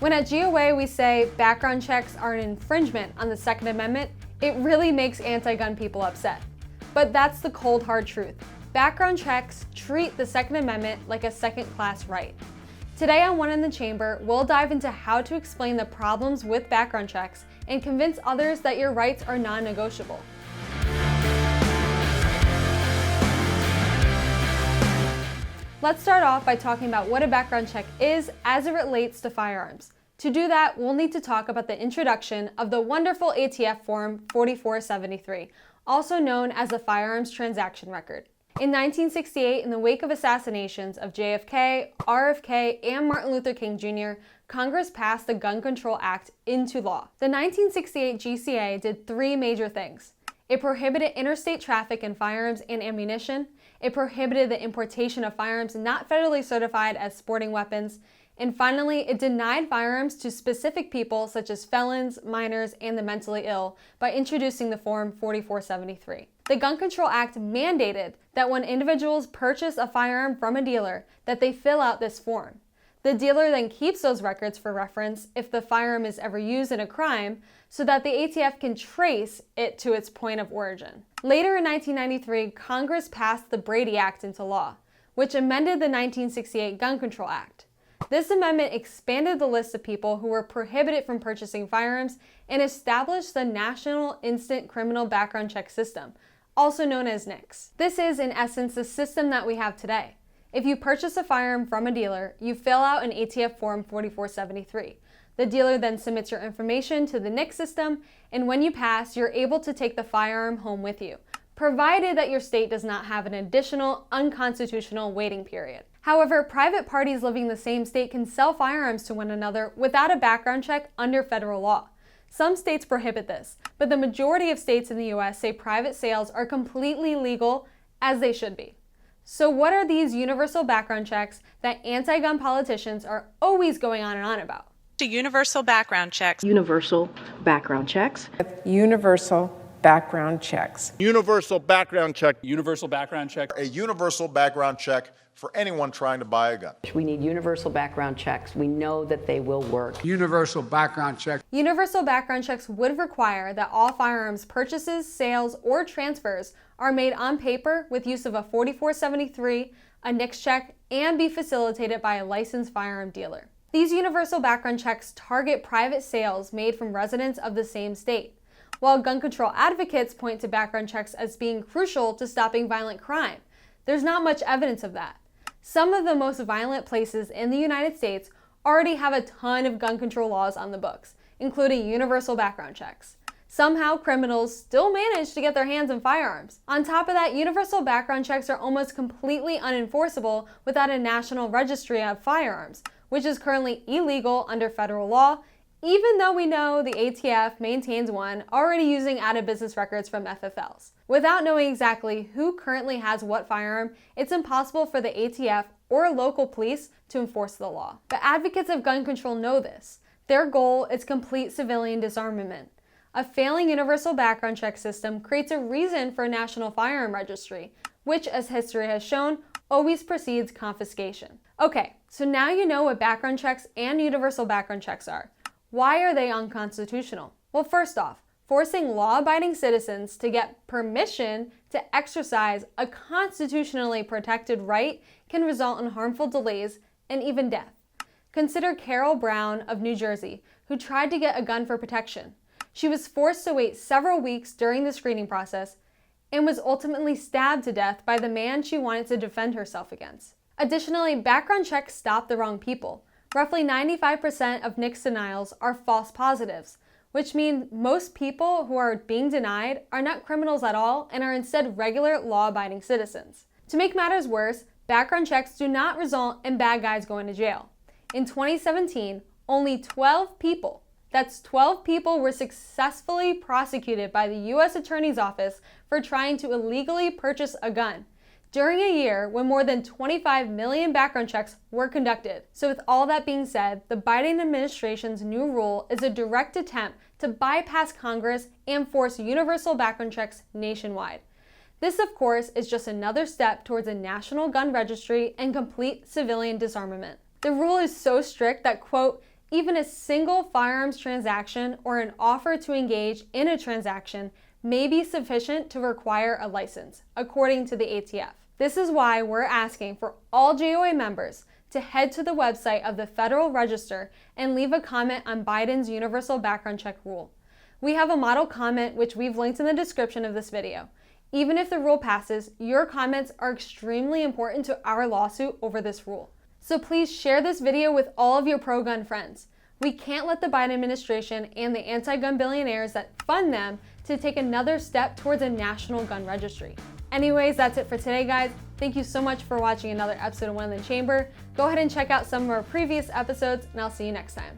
When at GOA we say background checks are an infringement on the Second Amendment, it really makes anti-gun people upset. But that's the cold hard truth. Background checks treat the Second Amendment like a second-class right. Today on One in the Chamber, we'll dive into how to explain the problems with background checks and convince others that your rights are non-negotiable. Let's start off by talking about what a background check is as it relates to firearms. To do that, we'll need to talk about the introduction of the wonderful ATF Form 4473, also known as the Firearms Transaction Record. In 1968, in the wake of assassinations of JFK, RFK, and Martin Luther King Jr., Congress passed the Gun Control Act into law. The 1968 GCA did three major things. It prohibited interstate traffic in firearms and ammunition. It prohibited the importation of firearms not federally certified as sporting weapons. And finally, it denied firearms to specific people such as felons, minors, and the mentally ill by introducing the Form 4473. The Gun Control Act mandated that when individuals purchase a firearm from a dealer, that they fill out this form. The dealer then keeps those records for reference if the firearm is ever used in a crime, so that the ATF can trace it to its point of origin. Later in 1993, Congress passed the Brady Act into law, which amended the 1968 Gun Control Act. This amendment expanded the list of people who were prohibited from purchasing firearms and established the National Instant Criminal Background Check System, also known as NICS. This is, in essence, the system that we have today. If you purchase a firearm from a dealer, you fill out an ATF Form 4473. The dealer then submits your information to the NICS system, and when you pass, you're able to take the firearm home with you, provided that your state does not have an additional unconstitutional waiting period. However, private parties living in the same state can sell firearms to one another without a background check under federal law. Some states prohibit this, but the majority of states in the US say private sales are completely legal, as they should be. So what are these universal background checks that anti-gun politicians are always going on and on about? Universal background checks. Universal background checks. Universal background checks. Universal background check. Universal background check. A universal background check for anyone trying to buy a gun. We need universal background checks. We know that they will work. Universal background check. Universal background checks would require that all firearms purchases, sales, or transfers are made on paper with use of a 4473, a NICS check, and be facilitated by a licensed firearm dealer. These universal background checks target private sales made from residents of the same state, while gun control advocates point to background checks as being crucial to stopping violent crime. There's not much evidence of that. Some of the most violent places in the United States already have a ton of gun control laws on the books, including universal background checks. Somehow, criminals still manage to get their hands on firearms. On top of that, universal background checks are almost completely unenforceable without a national registry of firearms, which is currently illegal under federal law, even though we know the ATF maintains one already using out-of-business records from FFLs. Without knowing exactly who currently has what firearm, it's impossible for the ATF or local police to enforce the law. But advocates of gun control know this. Their goal is complete civilian disarmament. A failing universal background check system creates a reason for a national firearm registry, which, as history has shown, always precedes confiscation. Okay, so now you know what background checks and universal background checks are. Why are they unconstitutional? Well, first off, forcing law-abiding citizens to get permission to exercise a constitutionally protected right can result in harmful delays and even death. Consider Carol Brown of New Jersey, who tried to get a gun for protection. She was forced to wait several weeks during the screening process and was ultimately stabbed to death by the man she wanted to defend herself against. Additionally, background checks stop the wrong people. Roughly 95% of NICS denials are false positives, which means most people who are being denied are not criminals at all and are instead regular law-abiding citizens. To make matters worse, background checks do not result in bad guys going to jail. In 2017, only 12 people, that's 12 people, were successfully prosecuted by the U.S. Attorney's Office for trying to illegally purchase a gun, during a year when more than 25 million background checks were conducted. So with all that being said, the Biden administration's new rule is a direct attempt to bypass Congress and force universal background checks nationwide. This, of course, is just another step towards a national gun registry and complete civilian disarmament. The rule is so strict that, quote, Even a single firearms transaction or an offer to engage in a transaction may be sufficient to require a license, according to the ATF. This is why we're asking for all JOA members to head to the website of the Federal Register and leave a comment on Biden's universal background check rule. We have a model comment which we've linked in the description of this video. Even if the rule passes, your comments are extremely important to our lawsuit over this rule. So please share this video with all of your pro-gun friends. We can't let the Biden administration and the anti-gun billionaires that fund them to take another step towards a national gun registry. Anyways, that's it for today, guys. Thank you so much for watching another episode of One in the Chamber. Go ahead and check out some of our previous episodes, and I'll see you next time.